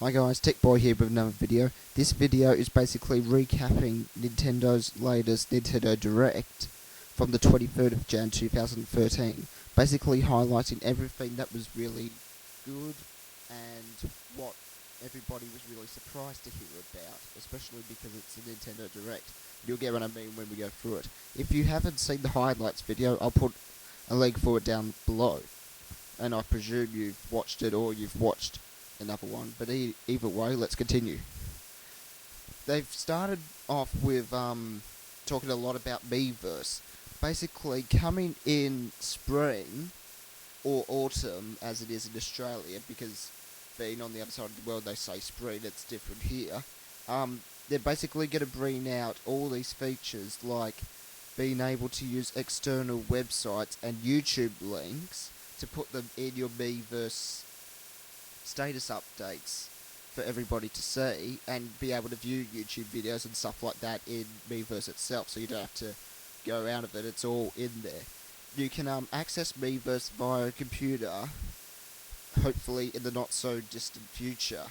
Hi guys, Tech Boy here with another video. This video is basically recapping Nintendo's latest Nintendo Direct from the 23rd of Jan 2013. Basically highlighting everything that was really good and what everybody was really surprised to hear about, especially because it's a Nintendo Direct. You'll get what I mean when we go through it. If you haven't seen the highlights video, I'll put a link for it down below. And I presume you've watched it or you've watched another one, but either way, let's continue. They've started off with talking a lot about Miiverse. Basically, coming in spring or autumn, as it is in Australia, because being on the other side of the world, they say spring, it's different here. They're basically going to bring out all these features like being able to use external websites and YouTube links to put them in your Miiverse status updates for everybody to see, and be able to view YouTube videos and stuff like that in Miiverse itself, so you don't have to go out of it, it's all in there. You can access Miiverse via a computer, hopefully in the not so distant future,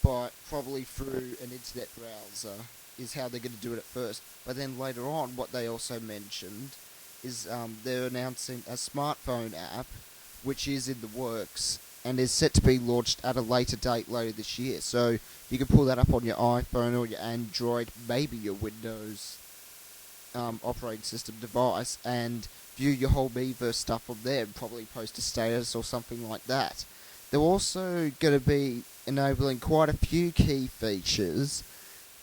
but probably through an internet browser is how they're going to do it at first. But then later on, what they also mentioned is they're announcing a smartphone app which is in the works and is set to be launched at a later date later this year. So you can pull that up on your iPhone or your Android, maybe your Windows operating system device, and view your whole Miiverse stuff on there and probably post a status or something like that. They're also going to be enabling quite a few key features,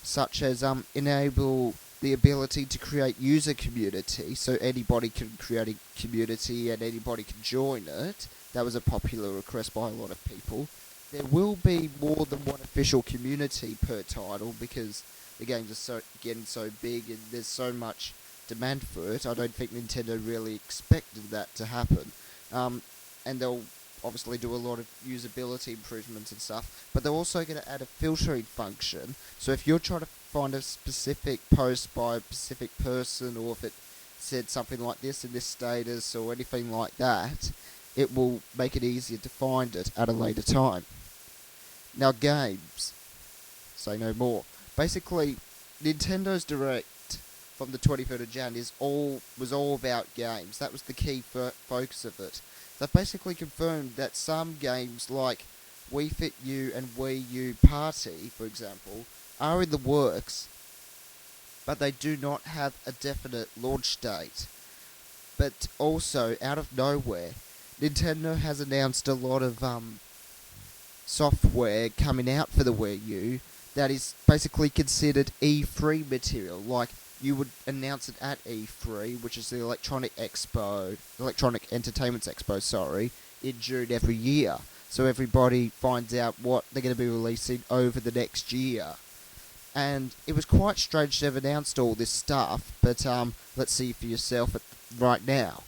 such as enable the ability to create user community, so anybody can create a community and anybody can join it. That was a popular request by a lot of people. There will be more than one official community per title because the games are getting so big and there's so much demand for it. I don't think Nintendo really expected that to happen. And they'll obviously do a lot of usability improvements and stuff, but they're also going to add a filtering function, so if you're trying to find a specific post by a specific person, or if it said something like this in this status or anything like that, it will make it easier to find it at a later time. Now games, say no more. Basically, Nintendo's Direct from the 23rd of Jan was all about games. That was the key focus of it. They basically confirmed that some games like Wii Fit U and Wii U Party, for example, are in the works, but they do not have a definite launch date. But also, out of nowhere, Nintendo has announced a lot of software coming out for the Wii U that is basically considered E3 material, like you would announce it at E3, which is the Electronic Entertainment Expo, in June every year. So everybody finds out what they're going to be releasing over the next year. And it was quite strange to have announced all this stuff, but let's see for yourself right now.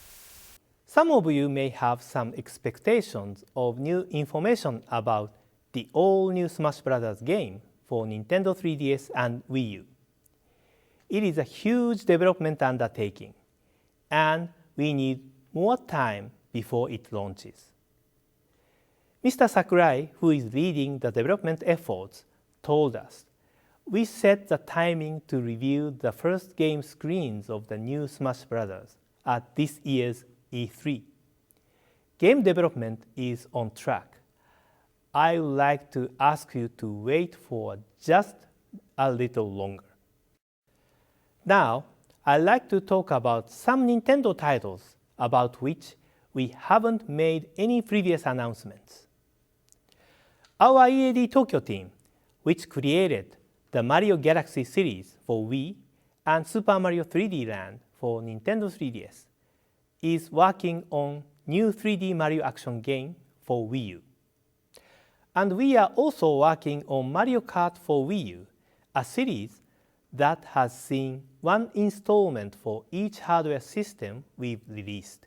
Some of you may have some expectations of new information about the all-new Smash Bros. Game for Nintendo 3DS and Wii U. It is a huge development undertaking, and we need more time before it launches. Mr. Sakurai, who is leading the development efforts, told us, "We set the timing to review the first game screens of the new Smash Bros. At this year's E3. Game development is on track. I would like to ask you to wait for just a little longer." Now, I'd like to talk about some Nintendo titles about which we haven't made any previous announcements. Our EAD Tokyo team, which created the Mario Galaxy series for Wii and Super Mario 3D Land for Nintendo 3DS, is working on new 3D Mario action game for Wii U. And we are also working on Mario Kart for Wii U, a series that has seen one installment for each hardware system we've released.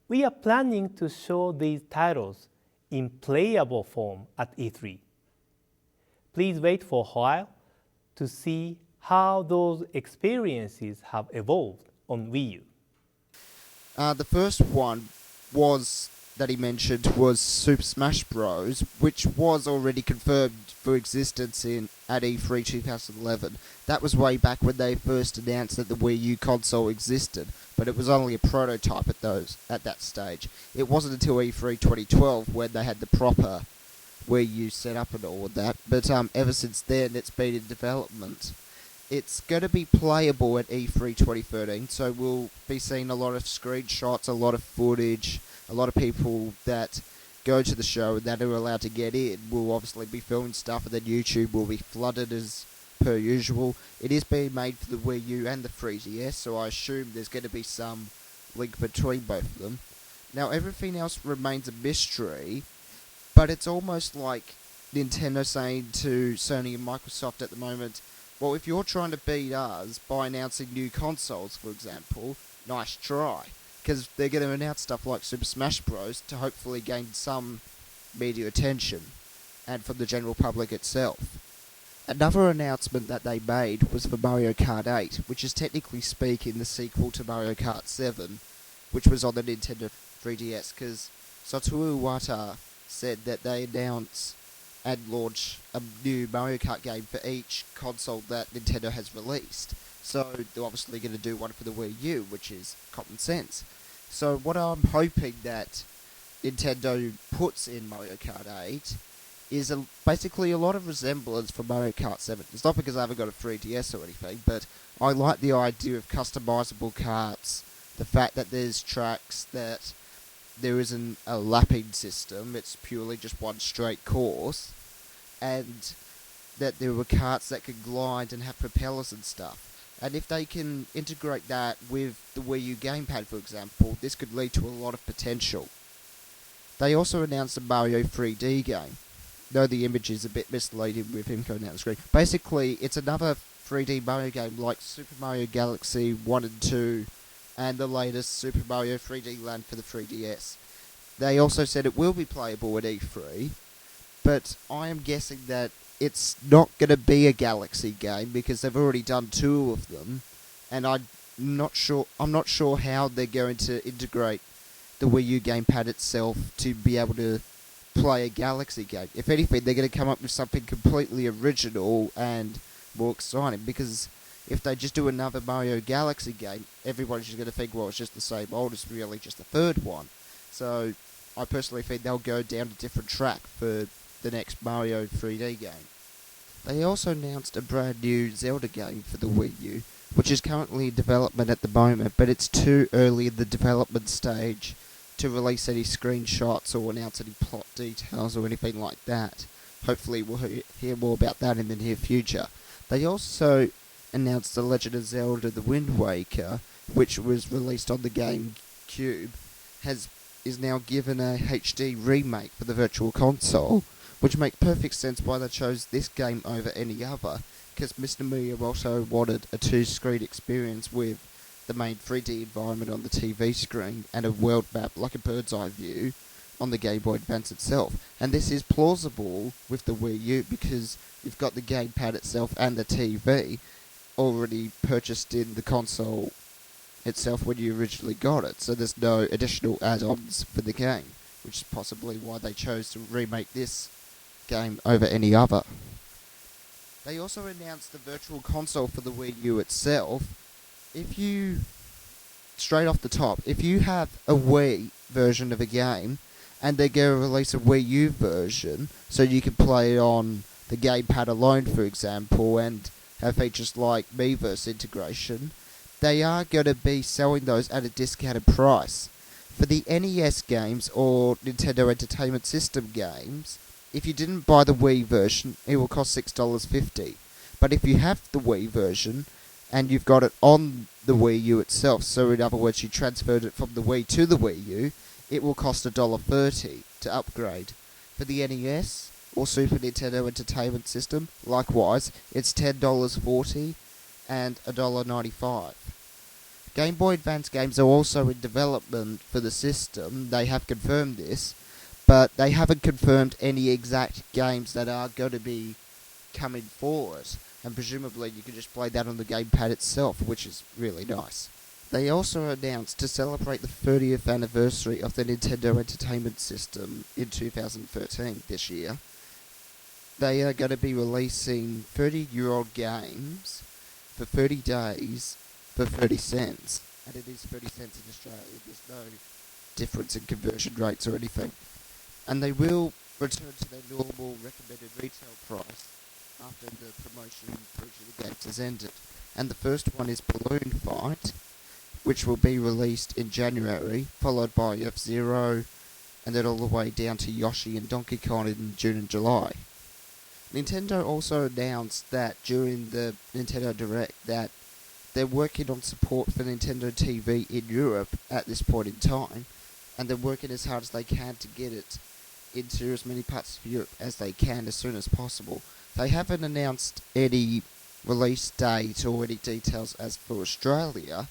We are planning to show these titles in playable form at E3. Please wait for a while to see how those experiences have evolved on Wii U. The first one was that he mentioned was Super Smash Bros., which was already confirmed for existence at E3 2011. That was way back when they first announced that the Wii U console existed, but it was only a prototype at that stage. It wasn't until E3 2012 when they had the proper Wii U set up and all of that, but ever since then it's been in development. It's going to be playable at E3 2013, so we'll be seeing a lot of screenshots, a lot of footage. A lot of people that go to the show and that are allowed to get in will obviously be filming stuff, and then YouTube will be flooded as per usual. It is being made for the Wii U and the 3DS, so I assume there's going to be some link between both of them. Now, everything else remains a mystery, but it's almost like Nintendo saying to Sony and Microsoft at the moment, well, if you're trying to beat us by announcing new consoles, for example, nice try. Because they're going to announce stuff like Super Smash Bros. To hopefully gain some media attention, and from the general public itself. Another announcement that they made was for Mario Kart 8, which is technically speaking the sequel to Mario Kart 7, which was on the Nintendo 3DS, because Satoru Iwata said that they announce and launch a new Mario Kart game for each console that Nintendo has released. So they're obviously going to do one for the Wii U, which is common sense. So what I'm hoping that Nintendo puts in Mario Kart 8 is basically a lot of resemblance from Mario Kart 7. It's not because I haven't got a 3DS or anything, but I like the idea of customizable karts, the fact that there's tracks, that there isn't a lapping system, it's purely just one straight course, and that there were karts that could glide and have propellers and stuff. And if they can integrate that with the Wii U gamepad, for example, this could lead to a lot of potential. They also announced a Mario 3D game, though the image is a bit misleading with him going down the screen. Basically, it's another 3D Mario game like Super Mario Galaxy 1 and 2, and the latest Super Mario 3D Land for the 3DS. They also said it will be playable at E3, but I am guessing that it's not going to be a Galaxy game because they've already done 2 of them, and I'm not sure how they're going to integrate the Wii U gamepad itself to be able to play a Galaxy game. If anything, they're going to come up with something completely original and more exciting, because if they just do another Mario Galaxy game, everybody's just going to think, well, it's just the same old, it's really just the third one. So I personally think they'll go down a different track for the next Mario 3D game. They also announced a brand new Zelda game for the Wii U, which is currently in development at the moment, but it's too early in the development stage to release any screenshots or announce any plot details or anything like that. Hopefully we'll hear more about that in the near future. They also announced The Legend of Zelda The Wind Waker, which was released on the GameCube, is now given a HD remake for the Virtual Console, which makes perfect sense why they chose this game over any other, because Mr. Miyamoto wanted a 2-screen experience with the main 3D environment on the TV screen and a world map like a bird's eye view on the Game Boy Advance itself. And this is plausible with the Wii U because you've got the gamepad itself and the TV already purchased in the console itself when you originally got it, so there's no additional add-ons for the game, which is possibly why they chose to remake this game over any other. They also announced the Virtual Console for the Wii U itself. Straight off the top, if you have a Wii version of a game and they're going to release a Wii U version so you can play it on the gamepad alone, for example, and have features like Miiverse integration, they are going to be selling those at a discounted price. For the NES games or Nintendo Entertainment System games, if you didn't buy the Wii version, it will cost $6.50. But if you have the Wii version, and you've got it on the Wii U itself, so in other words you transferred it from the Wii to the Wii U, it will cost $1.30 to upgrade. For the NES or Super Nintendo Entertainment System, likewise, it's $10.40 and $1.95. Game Boy Advance games are also in development for the system. They have confirmed this, but they haven't confirmed any exact games that are going to be coming forward. And presumably you can just play that on the gamepad itself, which is really nice. They also announced to celebrate the 30th anniversary of the Nintendo Entertainment System in 2013 this year. They are going to be releasing 30-year-old games for 30 days for 30 cents. And it is 30 cents in Australia. There's no difference in conversion rates or anything. And they will return to their normal recommended retail price after the promotion for each of the games has ended. And the first one is Balloon Fight, which will be released in January, followed by F-Zero, and then all the way down to Yoshi and Donkey Kong in June and July. Nintendo also announced that during the Nintendo Direct that they're working on support for Nintendo TV in Europe at this point in time, and they're working as hard as they can to get it into as many parts of Europe as they can as soon as possible. They haven't announced any release date or any details as for Australia,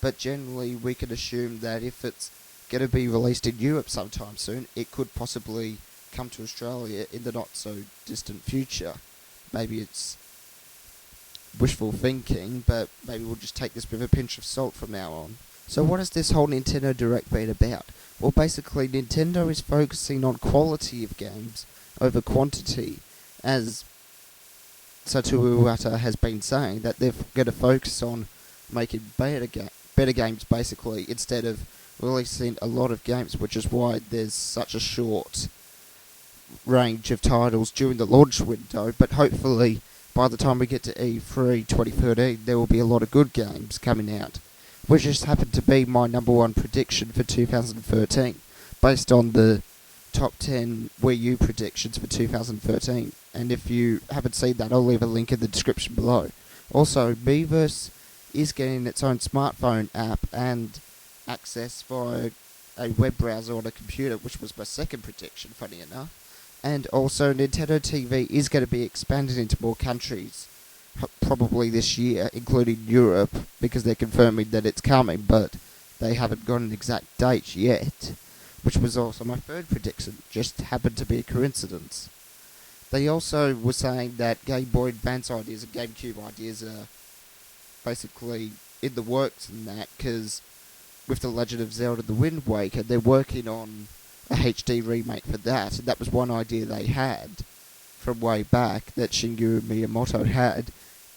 but generally we can assume that if it's going to be released in Europe sometime soon, it could possibly come to Australia in the not so distant future. Maybe it's wishful thinking, but maybe we'll just take this with a pinch of salt from now on. So what has this whole Nintendo Direct been about? Well, basically Nintendo is focusing on quality of games over quantity, as Satoru Iwata has been saying, that they're going to focus on making better games basically, instead of releasing a lot of games, which is why there's such a short range of titles during the launch window. But hopefully by the time we get to E3 2013 there will be a lot of good games coming out, which just happened to be my number one prediction for 2013 based on the top 10 Wii U predictions for 2013. And if you haven't seen that, I'll leave a link in the description below. Also, Miiverse is getting its own smartphone app and access via a web browser on a computer, which was my second prediction, funny enough. And also Nintendo TV is going to be expanded into more countries, probably this year, including Europe, because they're confirming that it's coming, but they haven't got an exact date yet, which was also my third prediction, just happened to be a coincidence. They also were saying that Game Boy Advance ideas and GameCube ideas are basically in the works and that, because with The Legend of Zelda The Wind Waker, they're working on a HD remake for that, and that was one idea they had from way back that Shigeru Miyamoto had,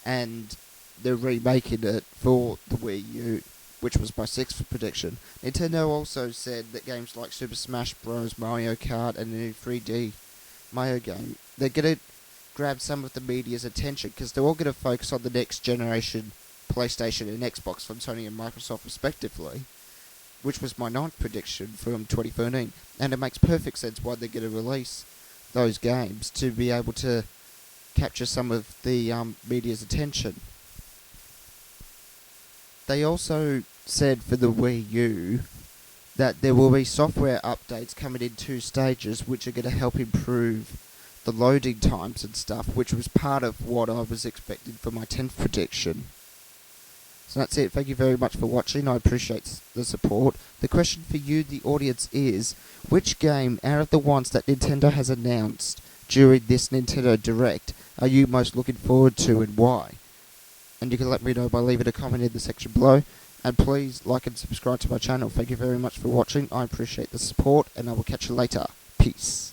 and they're remaking it for the Wii U, which was my sixth prediction. Nintendo also said that games like Super Smash Bros, Mario Kart, and the new 3D Mario game, they're going to grab some of the media's attention, because they're all going to focus on the next generation PlayStation and Xbox from Sony and Microsoft respectively, which was my ninth prediction from 2013, and it makes perfect sense why they're going to release those games, to be able to capture some of the media's attention. They also said for the Wii U that there will be software updates coming in 2 stages, which are going to help improve the loading times and stuff, which was part of what I was expecting for my 10th prediction. So that's it. Thank you very much for watching. I appreciate the support. The question for you, the audience, is which game out of the ones that Nintendo has announced during this Nintendo Direct are you most looking forward to, and why? And you can let me know by leaving a comment in the section below. And please like and subscribe to my channel. Thank you very much for watching. I appreciate the support, and I will catch you later. Peace.